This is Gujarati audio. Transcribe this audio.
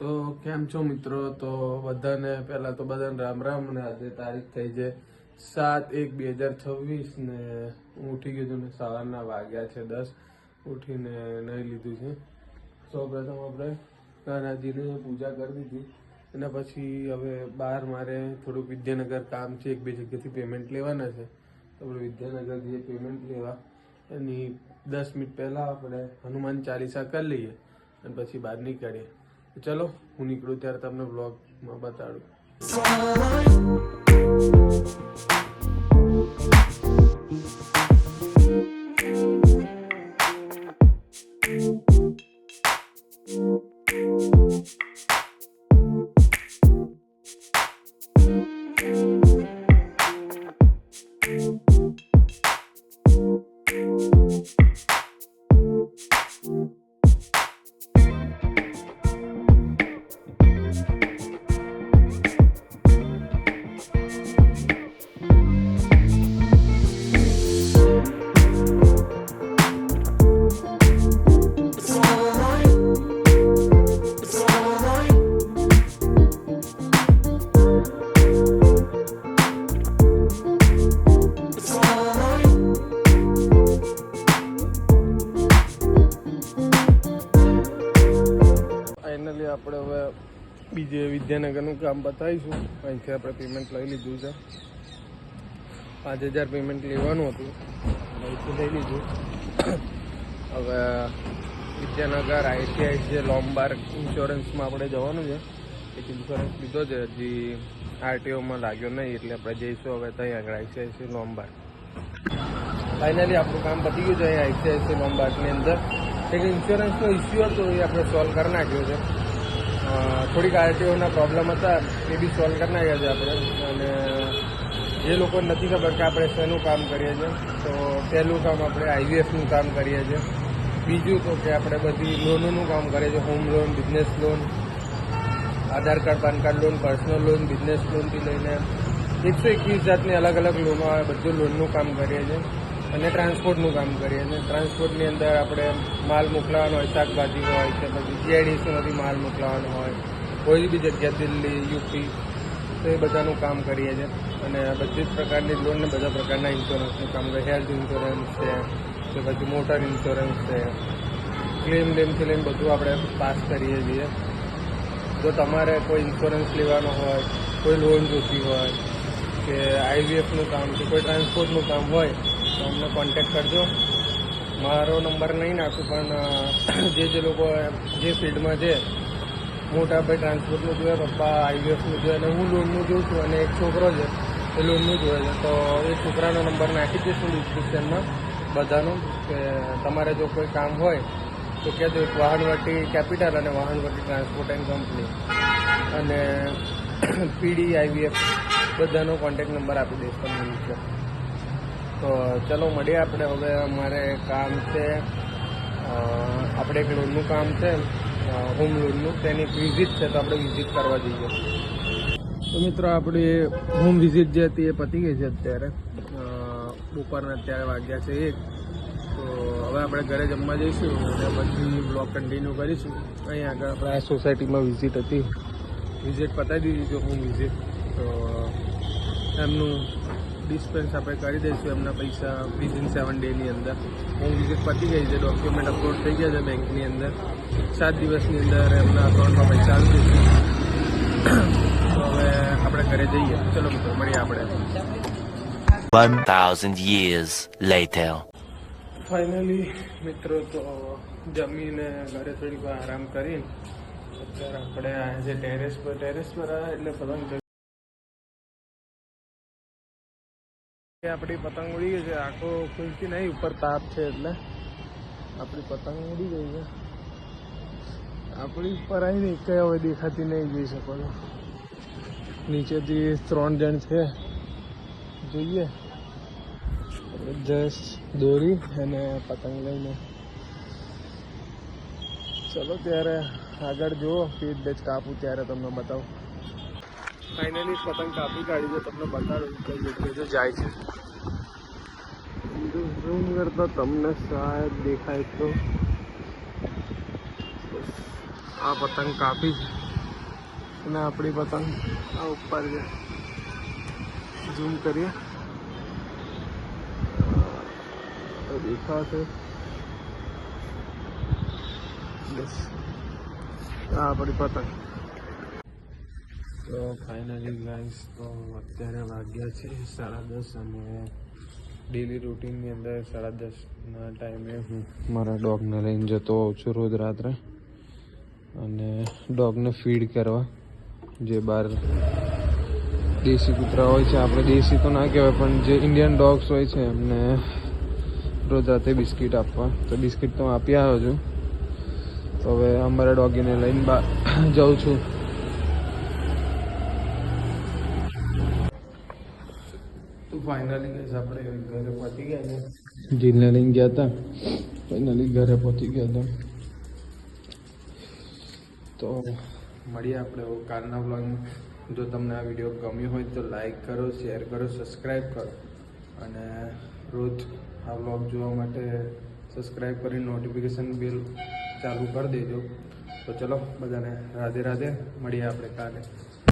તો કેમ છો મિત્રો? તો બધાને પહેલા તો બધાને રામ રામ. ને આજે તારીખ થઈ છે 7/1/2026 ને હું ઉઠી ગયો છું ને સવારના વાગ્યા છે 10. ઉઠીને નહીં લીધું છે. સૌપ્રથમ આપણે નાનાજીને પૂજા કરી દીધી. એના પછી હવે બહાર મારે થોડુંક વિદ્યાનગર કામ છે, 1-2 જગ્યાથી પેમેન્ટ લેવાના છે. તો આપણે વિદ્યાનગર જઈએ પેમેન્ટ લેવા. એની 10 મિનિટ પહેલાં આપણે હનુમાન ચાલીસા કરી લઈએ અને પછી બહાર નીકળીએ. ચલો હું નીકળું ત્યારે તમને વ્લોગમાં બતાડું. ફાઇનલી આપણે હવે બીજે વિદ્યાનગરનું કામ બતાવીશું. અહીંથી આપણે પેમેન્ટ લઈ લીધું છે. 5000 પેમેન્ટ લેવાનું હતું, અહીંથી લઈ લીધું. હવે વિદ્યાનગર ICICI લોમ્બાર્ડ ઇન્સ્યોરન્સમાં આપણે જવાનું છે. એક ઇન્સ્યોરન્સ લીધો છે, હજી RTOમાં લાગ્યો નહીં, એટલે આપણે જઈશું હવે ત્યાં આગળ ICICI લોમ્બાર્ડ. ફાઇનલી આપણું કામ પતી ગયું છે ICICI લોમ્બાર્ડની અંદર. એક ઇન્સ્યોરન્સનો ઇસ્યુ હતો, એ આપણે સોલ્વ કરી નાખ્યો છે. થોડીક RTOના પ્રોબ્લેમ હતા, એ બી સોલ્વ કરી નાખ્યા છે આપણે. અને જે લોકોને નથી ખબર કે આપણે શેનું કામ કરીએ છીએ, તો પહેલું કામ આપણે IVFનું કામ કરીએ છીએ. બીજું તો કે આપણે બધી લોનોનું કામ કરીએ છીએ. Home loan, business loan, Aadhaar card, PAN card loan, personal loan, business લોનથી લઈને 121 જાતની અલગ અલગ લોનો આવે, બધું લોનનું કામ કરીએ છીએ. અને ટ્રાન્સપોર્ટનું કામ કરીએ છીએ. ટ્રાન્સપોર્ટની અંદર આપણે માલ મોકલાવાનો હોય, શાકભાજી હોય કે પછી GIDCમાંથી માલ મોકલાવાનો હોય, કોઈ બી જગ્યા, દિલ્હી, યુપી, તો એ બધાનું કામ કરીએ છીએ. અને બધી જ પ્રકારની લોન ને બધા પ્રકારના ઇન્સ્યોરન્સનું કામ કરીએ. હેલ્થ ઇન્સ્યોરન્સ છે કે પછી મોટર ઇન્સ્યોરન્સ છે, ક્લેમથી લઈને બધું આપણે પાસ કરીએ છીએ. જો તમારે કોઈ ઇન્સ્યોરન્સ લેવાનો હોય, કોઈ લોન જોઈતી હોય કે IVFનું કામ કે કોઈ ટ્રાન્સપોર્ટનું કામ હોય તો અમને કોન્ટેક્ટ કરજો. મારો નંબર નહીં નાખું, પણ જે લોકો જે ફિલ્ડમાં છે, મોટા ભાઈ ટ્રાન્સપોર્ટનું જોઈએ, પપ્પા IVFનું જોઈએ, અને હું લોનનું જોઉં છું, અને એક છોકરો છે એ લોનનું જોઈએ છે. તો એ છોકરાનો નંબર નાખી દઈશું ડિસ્ક્રિપ્શનમાં બધાનું, કે તમારે જો કોઈ કામ હોય તો કહેજો. એક વાહનવટી કેપિટલ અને વાહનવટી ટ્રાન્સપોર્ટ એન્ડ કંપની અને PD IVF બધાનો કોન્ટેક્ટ નંબર આપી દઈશ તમને નીચે. તો ચલો મળીએ આપણે. હવે અમારે કામ છે, આપણે એક લોનનું કામ છે, હોમ લોનનું, તેની વિઝિટ છે, તો આપણે વિઝિટ કરવા જઈએ. તો મિત્રો આપણી હોમ વિઝિટ જે હતી એ પતી ગઈ છે અત્યારે. બપોરના અત્યારે વાગ્યા છે 1. તો હવે આપણે ઘરે જમવા જઈશું અને પછી બ્લોગ કન્ટિન્યુ કરીશું. અહીં આગળ આપણે આ સોસાયટીમાં વિઝિટ હતી, વિઝિટ પતાવી દીધી છે હોમ વિઝિટ. તો એમનું ડિસ્પેન્સ આપણે કરી દઈશું, એમના પૈસા વિધિન 7 ડેની અંદર. હોમ વિઝિટ પતી ગઈ છે, ડોક્યુમેન્ટ અપલોડ થઈ ગયા છે બેંકની અંદર. 7 દિવસની અંદર એમના અકાઉન્ટમાં પૈસા આવી જશે. તો હવે આપણે ઘરે જઈએ. ચલો મિત્રો મળીએ આપણે. 1000 years later. ફાઇનલી મિત્રો તો જમીને ઘરે થોડીક વાર આરામ કરીને અત્યારે આપણે આવ્યા છે ટેરેસ પર. ટેરેસ પર આવ્યા એટલે પતંગ આપણી પતંગ ઉડી ગઈ છે. આખો ખુલતી નહીં, ઉપર તાપ છે એટલે આપણી પતંગ ઉડી ગઈ છે. આપણી ઉપર આવીને કઈ હવે દેખાતી નહીં, જોઈ શકો છો. નીચેથી 3 જણ છે, જોઈએ જસ્ટ દોરી અને પતંગ લઈને. ચલો ત્યારે આગળ જુઓ, ફીટ બેચ કાપું ત્યારે તમને બતાવું. ફાઇનલી પતંગ કાપી કાઢી છે, તમને બતાડું કઈ જગ્યાએ જાય છે. ઝૂમ કરતા તમને શાયદ દેખાય તો આ પતંગ કાપી છે. અને આપણી પતંગ આ ઉપર છે. ઝૂમ કરીએ તો દેખાશે. બસ આ આપણી પતંગ. તો ફાઇનલી ગાઈસ, તો અત્યારે વાગ્યા છે 10:30 અને ડેલી રૂટીનની અંદર 10:30ના ટાઈમે હું મારા ડોગને લઈને જતો હોઉં છું રોજ રાત્રે, અને ડોગને ફીડ કરવા. જે બહાર દેશી કૂતરા હોય છે, આપણે દેશી તો ના કહેવાય પણ જે ઇન્ડિયન ડોગ્સ હોય છે, એમને રોજ રાતે બિસ્કિટ આપવા. તો બિસ્કિટ તો હું આપી આવ્યો છું. તો હવે અમારા ડોગીને લઈને બહાર જાઉં છું. તો ફાઇનલી ગઈશ આપણે ઘરે પહોંચી ગયા છે. જીલને લઈને ગયા હતા, ફાઇનલી ઘરે પહોંચી ગયા હતા. તો મળીએ આપણે કાલના વ્લોગમાં. જો તમને આ વિડીયો ગમ્યો હોય તો લાઈક કરો, શેર કરો, સબસ્ક્રાઈબ કરો, અને રોજ આ વ્લોગ જોવા માટે સબસ્ક્રાઈબ કરી નોટિફિકેશન બેલ ચાલુ કરી દેજો. તો ચલો બધાને રાધે રાધે. મળીએ આપણે કાલે.